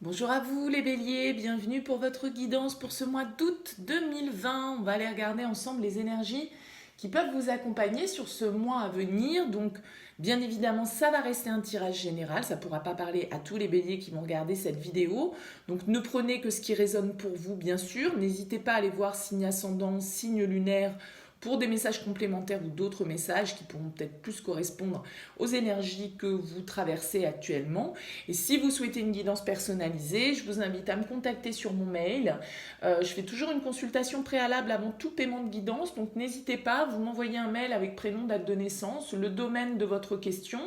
Bonjour à vous les béliers, bienvenue pour votre guidance pour ce mois d'août 2020. On va aller regarder ensemble les énergies qui peuvent vous accompagner sur ce mois à venir. Donc bien évidemment ça va rester un tirage général, ça ne pourra pas parler à tous les béliers qui vont regarder cette vidéo. Donc ne prenez que ce qui résonne pour vous bien sûr, n'hésitez pas à aller voir signe ascendant, signe lunaire pour des messages complémentaires ou d'autres messages qui pourront peut-être plus correspondre aux énergies que vous traversez actuellement. Et si vous souhaitez une guidance personnalisée, je vous invite à me contacter sur mon mail. Je fais toujours une consultation préalable avant tout paiement de guidance, donc n'hésitez pas, vous m'envoyez un mail avec prénom, date de naissance, le domaine de votre question.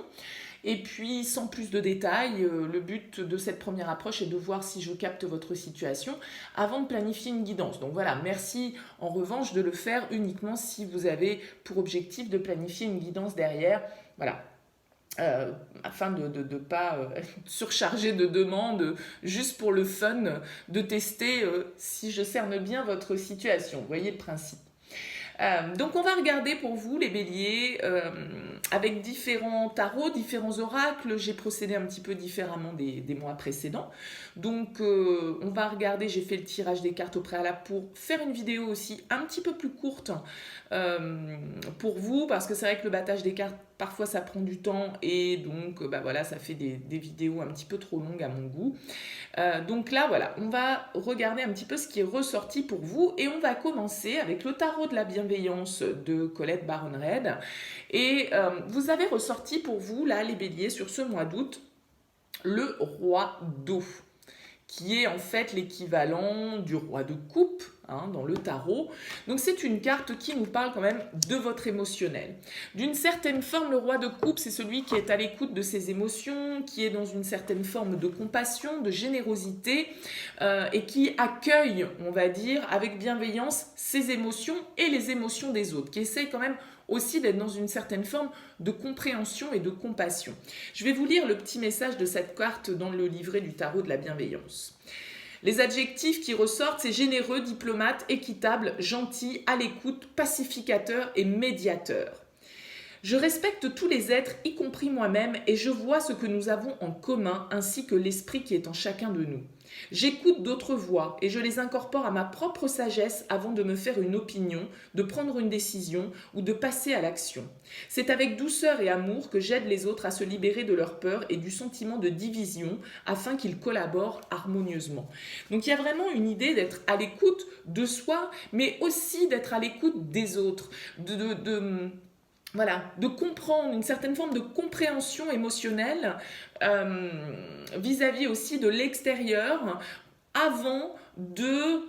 Et puis, sans plus de détails, le but de cette première approche est de voir si je capte votre situation avant de planifier une guidance. Donc voilà, merci en revanche de le faire uniquement si vous avez pour objectif de planifier une guidance derrière. Voilà. Afin de ne pas surcharger de demandes juste pour le fun de tester si je cerne bien votre situation. Vous voyez le principe. Donc on va regarder pour vous les béliers avec différents tarots, différents oracles. J'ai procédé un petit peu différemment des mois précédents. Donc on va regarder, j'ai fait le tirage des cartes au préalable pour faire une vidéo aussi un petit peu plus courte pour vous, parce que c'est vrai que le battage des cartes parfois ça prend du temps et donc voilà, ça fait des vidéos un petit peu trop longues à mon goût. Donc là voilà, on va regarder un petit peu ce qui est ressorti pour vous et on va commencer avec le tarot de la bienveillance de Colette Baron-Reid. Et vous avez ressorti pour vous là les béliers sur ce mois d'août le roi d'eau, qui est en fait l'équivalent du roi de coupe dans le tarot. Donc c'est une carte qui nous parle quand même de votre émotionnel. D'une certaine forme, le roi de coupe, c'est celui qui est à l'écoute de ses émotions, qui est dans une certaine forme de compassion, de générosité, et qui accueille, on va dire, avec bienveillance ses émotions et les émotions des autres, qui essaie quand même aussi d'être dans une certaine forme de compréhension et de compassion. Je vais vous lire le petit message de cette carte dans le livret du tarot de la bienveillance. Les adjectifs qui ressortent, c'est généreux, diplomate, équitable, gentil, à l'écoute, pacificateur et médiateur. Je respecte tous les êtres, y compris moi-même, et je vois ce que nous avons en commun, ainsi que l'esprit qui est en chacun de nous. J'écoute d'autres voix et je les incorpore à ma propre sagesse avant de me faire une opinion, de prendre une décision ou de passer à l'action. C'est avec douceur et amour que j'aide les autres à se libérer de leur peur et du sentiment de division afin qu'ils collaborent harmonieusement. Donc il y a vraiment une idée d'être à l'écoute de soi, mais aussi d'être à l'écoute des autres, voilà, de comprendre une certaine forme de compréhension émotionnelle vis-à-vis aussi de l'extérieur avant de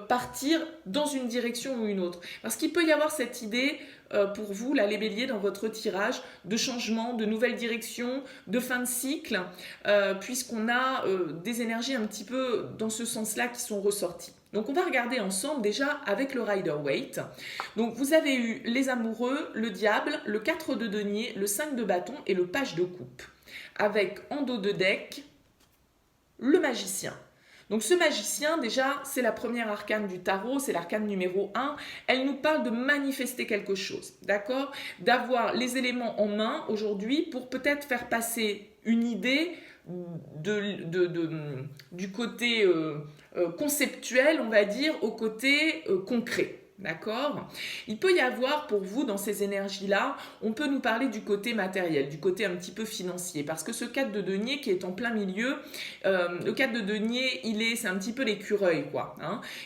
partir dans une direction ou une autre. Parce qu'il peut y avoir cette idée pour vous, là, les béliers, dans votre tirage, de changement, de nouvelle direction, de fin de cycle, puisqu'on a des énergies un petit peu dans ce sens-là qui sont ressorties. Donc on va regarder ensemble déjà avec le Rider-Waite. Donc vous avez eu les amoureux, le diable, le 4 de denier, le 5 de bâton et le page de coupe. Avec en dos de deck, le magicien. Donc ce magicien, déjà, c'est la première arcane du tarot, c'est l'arcane numéro 1. Elle nous parle de manifester quelque chose, d'accord? D'avoir les éléments en main aujourd'hui pour peut-être faire passer une idée du côté conceptuel, on va dire, au côté concret. D'accord? Il peut y avoir pour vous dans ces énergies-là, on peut nous parler du côté matériel, du côté un petit peu financier, parce que ce 4 de denier qui est en plein milieu, le 4 de denier, c'est un petit peu l'écureuil, quoi.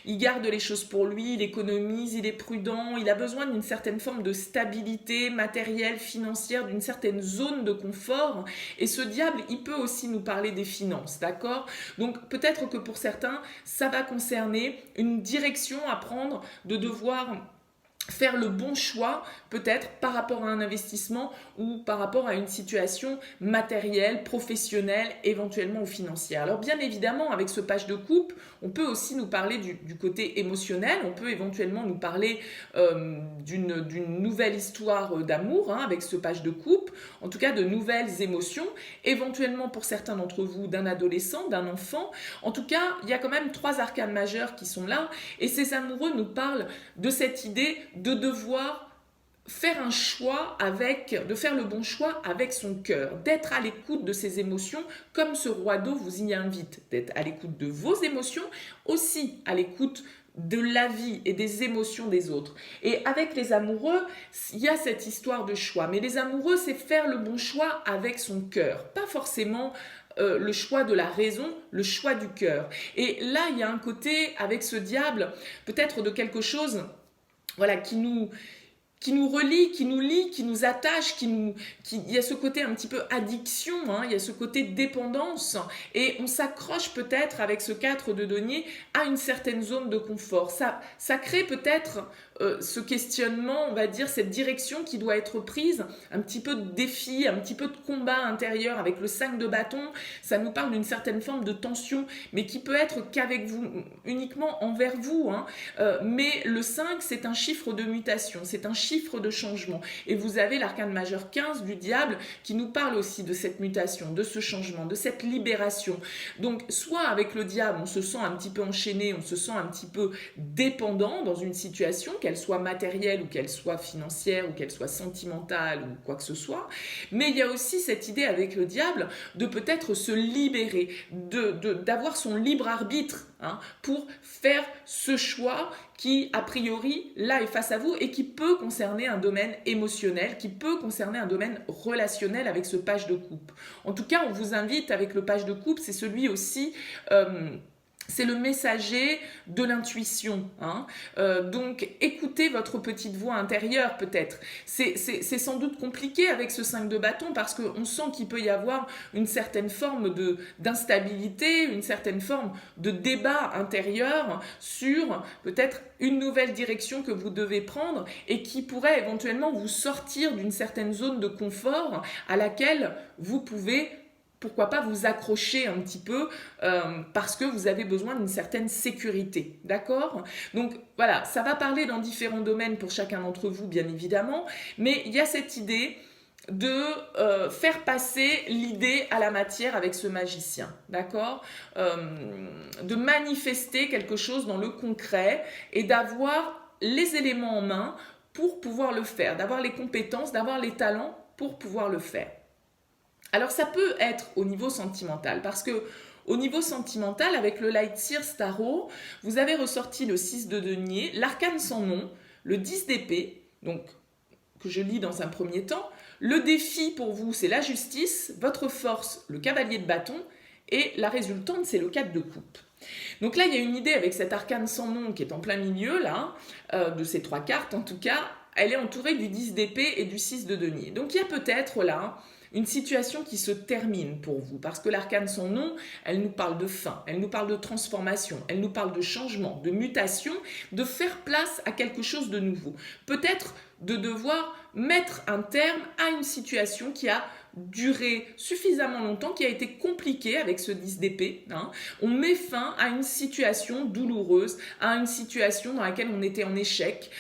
Il garde les choses pour lui, il économise, il est prudent, il a besoin d'une certaine forme de stabilité matérielle, financière, d'une certaine zone de confort, et ce diable, il peut aussi nous parler des finances, d'accord? Donc peut-être que pour certains, ça va concerner une direction à prendre, de devoir faire le bon choix peut-être par rapport à un investissement ou par rapport à une situation matérielle, professionnelle, éventuellement ou financière. Alors bien évidemment, avec ce page de coupe, on peut aussi nous parler du côté émotionnel, on peut éventuellement nous parler d'une nouvelle histoire d'amour avec ce page de coupe, en tout cas de nouvelles émotions, éventuellement pour certains d'entre vous d'un adolescent, d'un enfant. En tout cas, il y a quand même 3 arcanes majeures qui sont là et ces amoureux nous parlent de cette idée de devoir faire un choix de faire le bon choix avec son cœur, d'être à l'écoute de ses émotions, comme ce roi d'eau vous y invite, d'être à l'écoute de vos émotions, aussi à l'écoute de la vie et des émotions des autres. Et avec les amoureux, il y a cette histoire de choix. Mais les amoureux, c'est faire le bon choix avec son cœur, pas forcément le choix de la raison, le choix du cœur. Et là, il y a un côté avec ce diable, peut-être de quelque chose, voilà, qui nous relie, qui nous lie, qui nous attache, il y a ce côté un petit peu addiction, hein, il y a ce côté dépendance, et on s'accroche peut-être avec ce 4 de denier à une certaine zone de confort. Ça crée peut-être ce questionnement, on va dire, cette direction qui doit être prise, un petit peu de défi, un petit peu de combat intérieur avec le 5 de bâton. Ça nous parle d'une certaine forme de tension, mais qui peut être qu'avec vous, uniquement envers vous, hein. Mais le 5, c'est un chiffre de mutation, c'est un chiffre de changement. Et vous avez l'arcane majeur 15 du diable qui nous parle aussi de cette mutation, de ce changement, de cette libération. Donc, soit avec le diable, on se sent un petit peu enchaîné, on se sent un petit peu dépendant dans une situation, qu'elle soit matérielle ou qu'elle soit financière ou qu'elle soit sentimentale ou quoi que ce soit. Mais il y a aussi cette idée avec le diable de peut-être se libérer, d'avoir son libre arbitre, hein, pour faire ce choix qui, a priori, là est face à vous et qui peut concerner un domaine émotionnel, qui peut concerner un domaine relationnel avec ce page de coupe. En tout cas, on vous invite avec le page de coupe, c'est celui aussi... c'est le messager de l'intuition, hein. Donc écoutez votre petite voix intérieure peut-être. C'est sans doute compliqué avec ce 5 de bâton parce qu'on sent qu'il peut y avoir une certaine forme d'instabilité, une certaine forme de débat intérieur sur peut-être une nouvelle direction que vous devez prendre et qui pourrait éventuellement vous sortir d'une certaine zone de confort à laquelle vous pouvez, pourquoi pas, vous accrocher un petit peu parce que vous avez besoin d'une certaine sécurité, d'accord? Donc voilà, ça va parler dans différents domaines pour chacun d'entre vous, bien évidemment, mais il y a cette idée de faire passer l'idée à la matière avec ce magicien, d'accord? De manifester quelque chose dans le concret et d'avoir les éléments en main pour pouvoir le faire, d'avoir les compétences, d'avoir les talents pour pouvoir le faire. Alors ça peut être au niveau sentimental, parce que au niveau sentimental, avec le Light Seers Tarot, vous avez ressorti le 6 de denier, l'arcane sans nom, le 10 d'épée, donc que je lis dans un premier temps. Le défi pour vous, c'est la justice, votre force, le cavalier de bâton, et la résultante, c'est le 4 de coupe. Donc là, il y a une idée avec cet arcane sans nom qui est en plein milieu, là, de ces 3 cartes en tout cas, elle est entourée du 10 d'épée et du 6 de denier. Donc il y a peut-être là une situation qui se termine pour vous, parce que l'arcane sans nom, elle nous parle de fin, elle nous parle de transformation, elle nous parle de changement, de mutation, de faire place à quelque chose de nouveau. Peut-être de devoir mettre un terme à une situation qui a duré suffisamment longtemps, qui a été compliquée avec ce 10 d'épée, hein. On met fin à une situation douloureuse, à une situation dans laquelle on était en échec,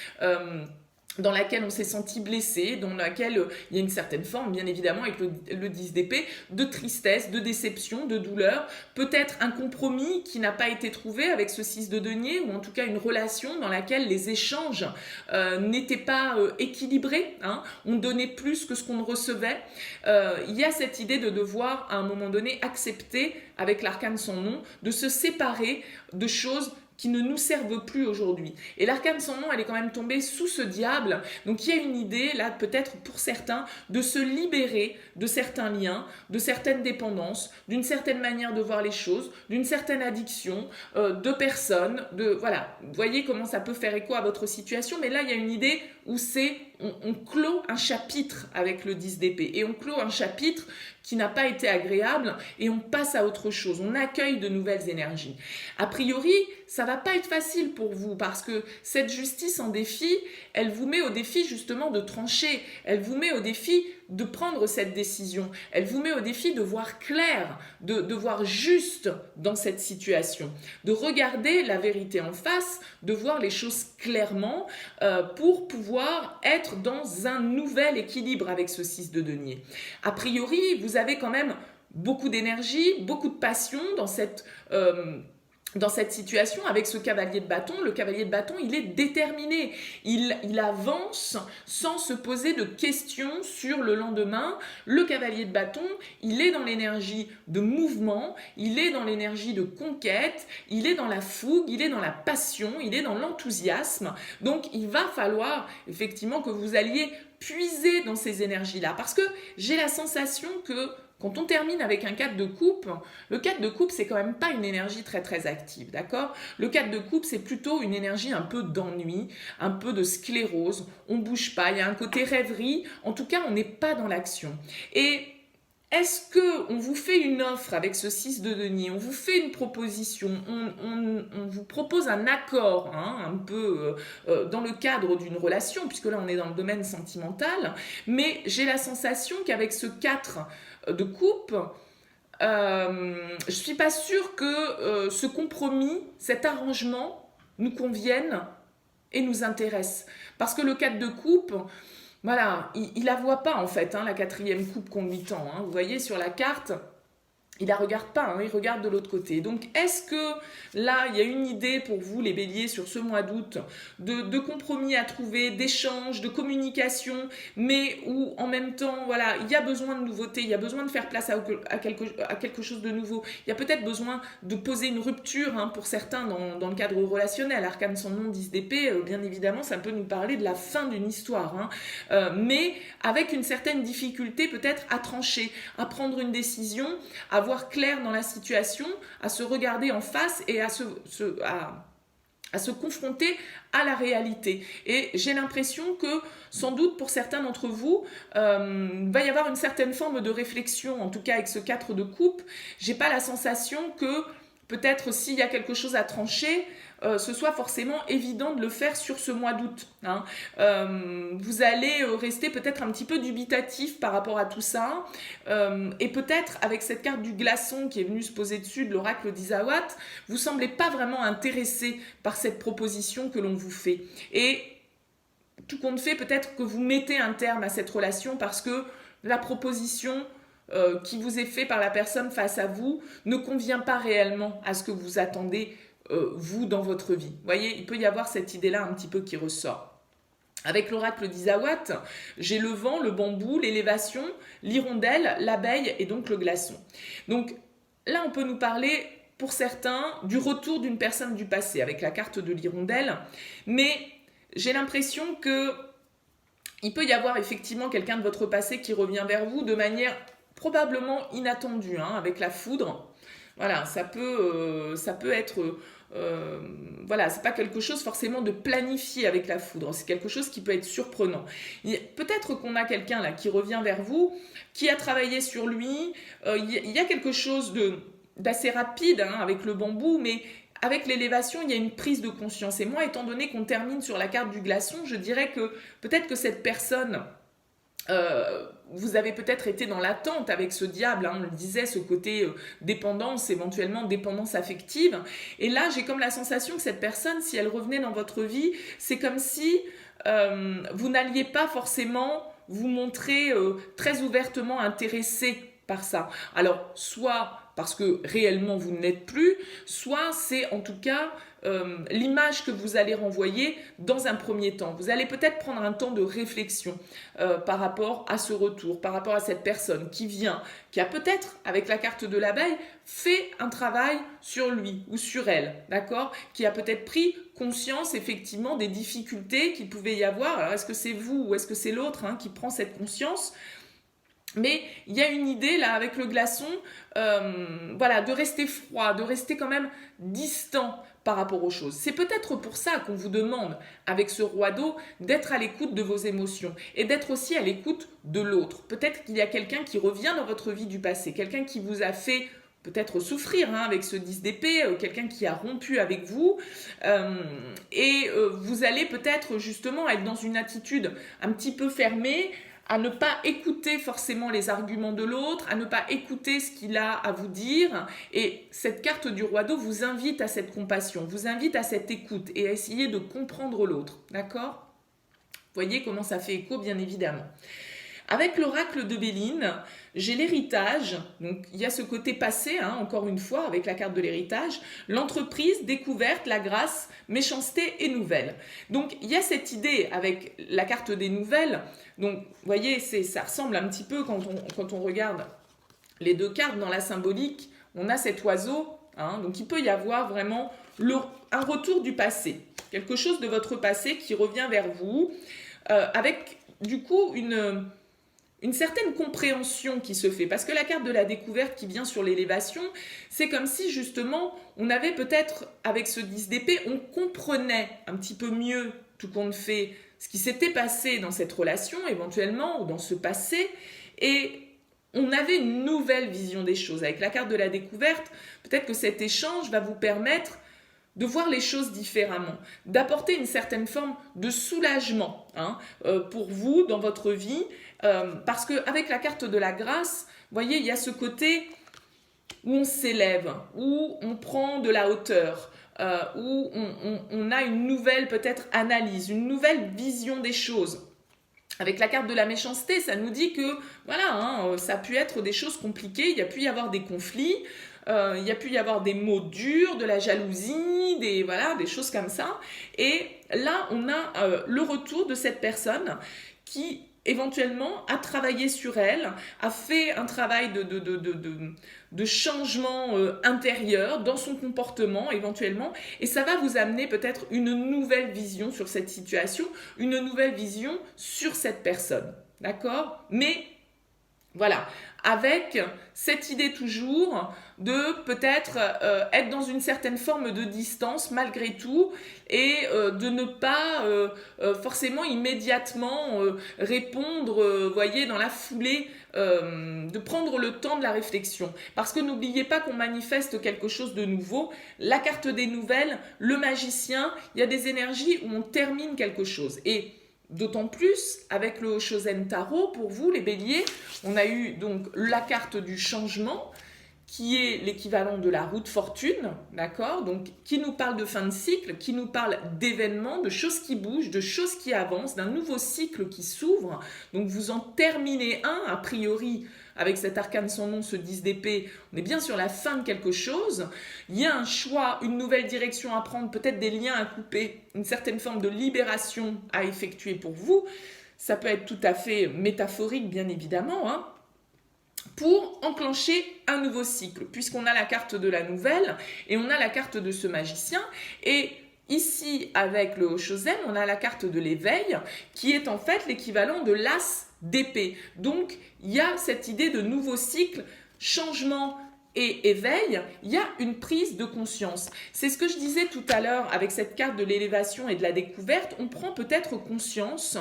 dans laquelle on s'est senti blessé, dans laquelle il y a une certaine forme, bien évidemment, avec le 10 d'épée, de tristesse, de déception, de douleur, peut-être un compromis qui n'a pas été trouvé avec ce 6 de denier, ou en tout cas une relation dans laquelle les échanges n'étaient pas équilibrés, hein. On donnait plus que ce qu'on recevait. Il y a cette idée de devoir, à un moment donné, accepter, avec l'arcane sans nom, de se séparer de choses qui ne nous servent plus aujourd'hui. Et l'arcane sans nom, elle est quand même tombée sous ce diable. Donc il y a une idée, là, peut-être pour certains, de se libérer de certains liens, de certaines dépendances, d'une certaine manière de voir les choses, d'une certaine addiction, de personnes, voilà. Vous voyez comment ça peut faire écho à votre situation, mais là, il y a une idée où on clôt un chapitre avec le 10 d'épée. Et on clôt un chapitre qui n'a pas été agréable et on passe à autre chose. On accueille de nouvelles énergies. A priori, ça va pas être facile pour vous parce que cette justice en défi, elle vous met au défi justement de trancher. Elle vous met au défi de prendre cette décision. Elle vous met au défi de voir clair, de voir juste dans cette situation, de regarder la vérité en face, de voir les choses clairement pour pouvoir être dans un nouvel équilibre avec ce 6 de denier. A priori, vous avez quand même beaucoup d'énergie, beaucoup de passion dans cette dans cette situation, avec ce cavalier de bâton, le cavalier de bâton, il est déterminé. Il avance sans se poser de questions sur le lendemain. Le cavalier de bâton, il est dans l'énergie de mouvement, il est dans l'énergie de conquête, il est dans la fougue, il est dans la passion, il est dans l'enthousiasme. Donc, il va falloir effectivement que vous alliez puiser dans ces énergies-là. Parce que j'ai la sensation que quand on termine avec un 4 de coupe, le 4 de coupe, c'est quand même pas une énergie très très active, d'accord? Le 4 de coupe, c'est plutôt une énergie un peu d'ennui, un peu de sclérose, on bouge pas, il y a un côté rêverie, en tout cas, on n'est pas dans l'action. Et est-ce qu'on vous fait une offre avec ce 6 de denier, on vous fait une proposition, on vous propose un accord, hein, un peu dans le cadre d'une relation, puisque là on est dans le domaine sentimental, mais j'ai la sensation qu'avec ce 4 de coupe, je ne suis pas sûre que ce compromis, cet arrangement nous convienne et nous intéresse. Parce que le 4 de coupe, voilà, il la voit pas en fait, hein, la quatrième coupe qu'on lui tend. Hein. Vous voyez sur la carte, il la regarde pas, hein, il regarde de l'autre côté. Donc, est-ce que là, il y a une idée pour vous, les béliers, sur ce mois d'août, de compromis à trouver, d'échanges, de communication, mais où en même temps, voilà, il y a besoin de nouveautés, il y a besoin de faire place à quelque chose de nouveau. Il y a peut-être besoin de poser une rupture, hein, pour certains dans le cadre relationnel. Arcane son nom, 10 d'épée, bien évidemment, ça peut nous parler de la fin d'une histoire, hein, mais avec une certaine difficulté peut-être à trancher, à prendre une décision, à voir clair dans la situation, à se regarder en face et à se confronter à la réalité. Et j'ai l'impression que, sans doute pour certains d'entre vous, va y avoir une certaine forme de réflexion, en tout cas avec ce 4 de coupe. J'ai pas la sensation que peut-être s'il y a quelque chose à trancher, ce soit forcément évident de le faire sur ce mois d'août. Hein. Vous allez rester peut-être un petit peu dubitatif par rapport à tout ça. Et peut-être avec cette carte du glaçon qui est venue se poser dessus de l'oracle d'Isawat, vous ne semblez pas vraiment intéressé par cette proposition que l'on vous fait. Et tout compte fait, peut-être que vous mettez un terme à cette relation parce que la proposition qui vous est faite par la personne face à vous ne convient pas réellement à ce que vous attendez vous dans votre vie. Vous voyez, il peut y avoir cette idée-là un petit peu qui ressort. Avec l'oracle d'Isawat, j'ai le vent, le bambou, l'élévation, l'hirondelle, l'abeille et donc le glaçon. Donc là, on peut nous parler, pour certains, du retour d'une personne du passé avec la carte de l'hirondelle, mais j'ai l'impression que il peut y avoir effectivement quelqu'un de votre passé qui revient vers vous de manière probablement inattendue, hein, avec la foudre. Voilà, ça peut être... voilà, c'est pas quelque chose forcément de planifié avec la foudre, c'est quelque chose qui peut être surprenant. Peut-être qu'on a quelqu'un là qui revient vers vous, qui a travaillé sur lui, il y a quelque chose d'assez rapide, hein, avec le bambou, mais avec l'élévation, il y a une prise de conscience. Et moi, étant donné qu'on termine sur la carte du glaçon, je dirais que peut-être que cette personne... vous avez peut-être été dans l'attente avec ce diable, hein, on le disait, ce côté dépendance, éventuellement dépendance affective. Et là, j'ai comme la sensation que cette personne, si elle revenait dans votre vie, c'est comme si vous n'alliez pas forcément vous montrer très ouvertement intéressé par ça. Alors, soit parce que réellement vous ne l'êtes plus, soit c'est en tout cas l'image que vous allez renvoyer dans un premier temps. Vous allez peut-être prendre un temps de réflexion par rapport à ce retour, par rapport à cette personne qui vient, qui a peut-être, avec la carte de l'abeille, fait un travail sur lui ou sur elle, d'accord? Qui a peut-être pris conscience effectivement des difficultés qu'il pouvait y avoir. Alors est-ce que c'est vous ou est-ce que c'est l'autre, hein, qui prend cette conscience ? Mais il y a une idée là avec le glaçon, voilà, de rester froid, de rester quand même distant par rapport aux choses. C'est peut-être pour ça qu'on vous demande, avec ce roi d'eau, d'être à l'écoute de vos émotions et d'être aussi à l'écoute de l'autre. Peut-être qu'il y a quelqu'un qui revient dans votre vie du passé, quelqu'un qui vous a fait peut-être souffrir, hein, avec ce 10 d'épée, quelqu'un qui a rompu avec vous, et vous allez peut-être justement être dans une attitude un petit peu fermée, à ne pas écouter forcément les arguments de l'autre, à ne pas écouter ce qu'il a à vous dire. Et cette carte du roi d'eau vous invite à cette compassion, vous invite à cette écoute et à essayer de comprendre l'autre. D'accord ? Vous voyez comment ça fait écho, bien évidemment. Avec l'oracle de Béline, j'ai l'héritage, donc il y a ce côté passé, hein, encore une fois, avec la carte de l'héritage, l'entreprise, découverte, la grâce, méchanceté et nouvelle. Donc il y a cette idée avec la carte des nouvelles, donc vous voyez, ça ressemble un petit peu quand on regarde les deux cartes dans la symbolique, on a cet oiseau, hein, donc il peut y avoir vraiment un retour du passé, quelque chose de votre passé qui revient vers vous, avec du coup une certaine compréhension qui se fait. Parce que la carte de la découverte qui vient sur l'élévation, c'est comme si justement on avait peut-être, avec ce 10 d'épée, on comprenait un petit peu mieux, tout compte fait, ce qui s'était passé dans cette relation éventuellement, ou dans ce passé, et on avait une nouvelle vision des choses. Avec la carte de la découverte, peut-être que cet échange va vous permettre de voir les choses différemment, d'apporter une certaine forme de soulagement, hein, pour vous dans votre vie, parce qu'avec la carte de la grâce, vous voyez, il y a ce côté où on s'élève, où on prend de la hauteur, où on a une nouvelle peut-être analyse, une nouvelle vision des choses. Avec la carte de la méchanceté, ça nous dit que voilà, hein, ça a pu être des choses compliquées, il y a pu y avoir des conflits, il y a pu y avoir des mots durs, de la jalousie, des choses comme ça. Et là, on a le retour de cette personne qui éventuellement a travaillé sur elle, a fait un travail de changement intérieur dans son comportement éventuellement, et ça va vous amener peut-être une nouvelle vision sur cette situation, une nouvelle vision sur cette personne, d'accord? Mais voilà, avec cette idée toujours de peut-être être dans une certaine forme de distance malgré tout et de ne pas forcément immédiatement répondre, voyez, dans la foulée, de prendre le temps de la réflexion. Parce que n'oubliez pas qu'on manifeste quelque chose de nouveau. La carte des nouvelles, le magicien, il y a des énergies où on termine quelque chose. Et d'autant plus avec le Shosen Tarot, pour vous les béliers, on a eu donc la carte du changement qui est l'équivalent de la roue de fortune, d'accord? Donc qui nous parle de fin de cycle, qui nous parle d'événements, de choses qui bougent, de choses qui avancent, d'un nouveau cycle qui s'ouvre. Donc vous en terminez un, a priori, avec cet arcane sans nom, ce 10 d'épée, on est bien sur la fin de quelque chose. Il y a un choix, une nouvelle direction à prendre, peut-être des liens à couper, une certaine forme de libération à effectuer pour vous. Ça peut être tout à fait métaphorique, bien évidemment, hein, pour enclencher un nouveau cycle, puisqu'on a la carte de la nouvelle et on a la carte de ce magicien. Et ici, avec le Hoshozen, on a la carte de l'éveil, qui est en fait l'équivalent de l'as d'épée. Donc, il y a cette idée de nouveau cycle, changement et éveil, il y a une prise de conscience. C'est ce que je disais tout à l'heure avec cette carte de l'élévation et de la découverte. On prend peut-être conscience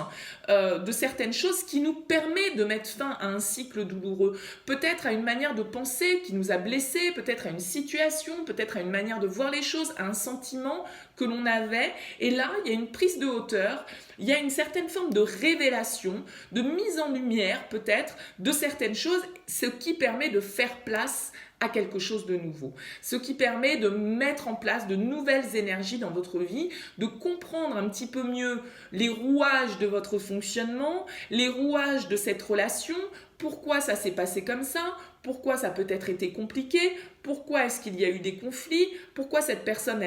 de certaines choses qui nous permet de mettre fin à un cycle douloureux, peut-être à une manière de penser qui nous a blessés, peut-être à une situation, peut-être à une manière de voir les choses, à un sentiment que l'on avait. Et là, il y a une prise de hauteur, il y a une certaine forme de révélation, de mise en lumière peut-être de certaines choses, ce qui permet de faire place à quelque chose de nouveau. Ce qui permet de mettre en place de nouvelles énergies dans votre vie, de comprendre un petit peu mieux les rouages de votre fonctionnement, les rouages de cette relation, pourquoi ça s'est passé comme ça, pourquoi ça a peut-être été compliqué, pourquoi est-ce qu'il y a eu des conflits, pourquoi cette personne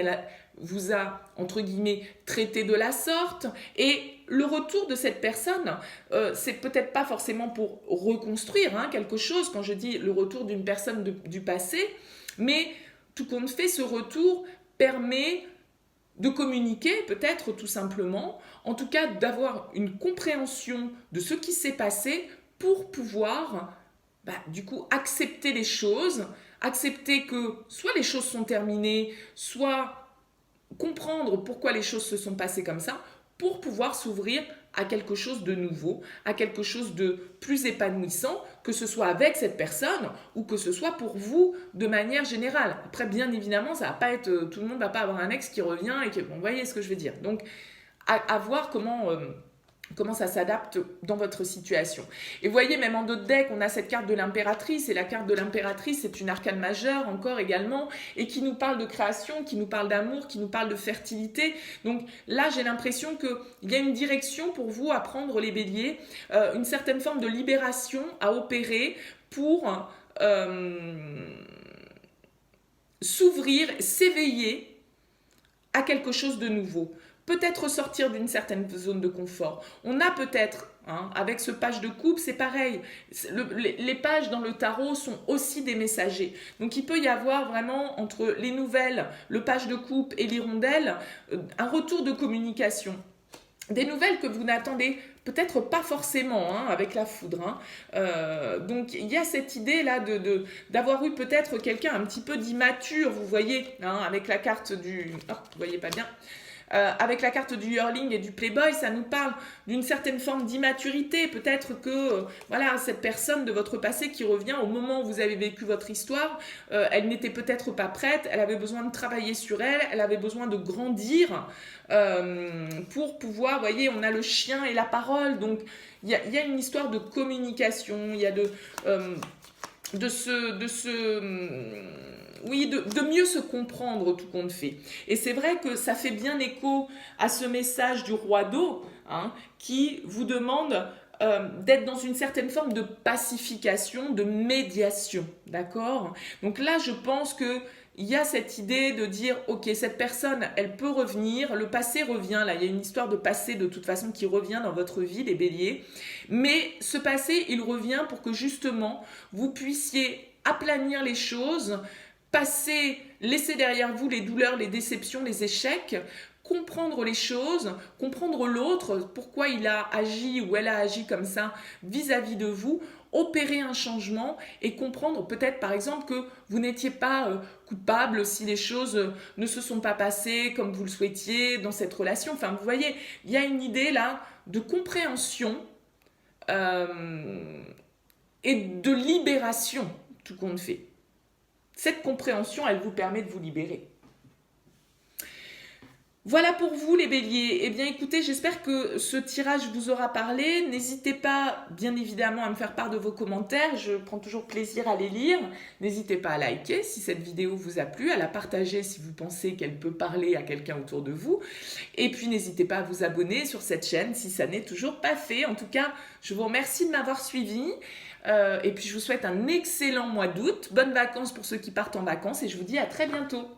vous a, entre guillemets, traité de la sorte. Et le retour de cette personne, c'est peut-être pas forcément pour reconstruire quelque chose, quand je dis le retour d'une personne du passé, mais tout compte fait, ce retour permet de communiquer peut-être tout simplement, en tout cas d'avoir une compréhension de ce qui s'est passé pour pouvoir du coup accepter les choses, accepter que soit les choses sont terminées, soit comprendre pourquoi les choses se sont passées comme ça, pour pouvoir s'ouvrir à quelque chose de nouveau, à quelque chose de plus épanouissant, que ce soit avec cette personne ou que ce soit pour vous de manière générale. Après, bien évidemment, ça va pas être, tout le monde va pas avoir un ex qui revient et qui, bon, vous voyez ce que je veux dire. Donc, à voir comment comment ça s'adapte dans votre situation. Et vous voyez, même en d'autres decks, on a cette carte de l'impératrice, et la carte de l'impératrice, c'est une arcane majeure encore également, et qui nous parle de création, qui nous parle d'amour, qui nous parle de fertilité. Donc là, j'ai l'impression qu'il y a une direction pour vous à prendre, les béliers, une certaine forme de libération à opérer pour s'ouvrir, s'éveiller à quelque chose de nouveau. Peut-être sortir d'une certaine zone de confort. On a peut-être, avec ce page de coupe, c'est pareil. Les pages dans le tarot sont aussi des messagers. Donc il peut y avoir vraiment entre les nouvelles, le page de coupe et l'hirondelle, un retour de communication. Des nouvelles que vous n'attendez peut-être pas forcément avec la foudre. Donc il y a cette idée-là d'avoir eu peut-être quelqu'un un petit peu d'immature, vous voyez, avec la carte du... Oh, vous voyez pas bien. Avec la carte du Hurling et du Playboy, ça nous parle d'une certaine forme d'immaturité. Peut-être que voilà, cette personne de votre passé qui revient au moment où vous avez vécu votre histoire, elle n'était peut-être pas prête, elle avait besoin de travailler sur elle, elle avait besoin de grandir pour pouvoir, vous voyez, on a le chien et la parole. Donc il y a une histoire de communication, il y a de mieux se comprendre tout compte fait. Et c'est vrai que ça fait bien écho à ce message du roi d'eau qui vous demande d'être dans une certaine forme de pacification, de médiation, d'accord? Donc là, je pense qu'il y a cette idée de dire, ok, cette personne, elle peut revenir, le passé revient, là, il y a une histoire de passé de toute façon qui revient dans votre vie, les béliers, mais ce passé, il revient pour que justement, vous puissiez aplanir les choses, passer, laisser derrière vous les douleurs, les déceptions, les échecs, comprendre les choses, comprendre l'autre, pourquoi il a agi ou elle a agi comme ça vis-à-vis de vous, opérer un changement et comprendre peut-être par exemple que vous n'étiez pas coupable si les choses ne se sont pas passées comme vous le souhaitiez dans cette relation. Enfin, vous voyez, il y a une idée là de compréhension et de libération, tout compte fait. Cette compréhension, elle vous permet de vous libérer. Voilà pour vous les béliers. Eh bien écoutez, j'espère que ce tirage vous aura parlé. N'hésitez pas bien évidemment à me faire part de vos commentaires. Je prends toujours plaisir à les lire. N'hésitez pas à liker si cette vidéo vous a plu, à la partager si vous pensez qu'elle peut parler à quelqu'un autour de vous. Et puis n'hésitez pas à vous abonner sur cette chaîne si ça n'est toujours pas fait. En tout cas, je vous remercie de m'avoir suivi. Et puis je vous souhaite un excellent mois d'août. Bonnes vacances pour ceux qui partent en vacances et je vous dis à très bientôt.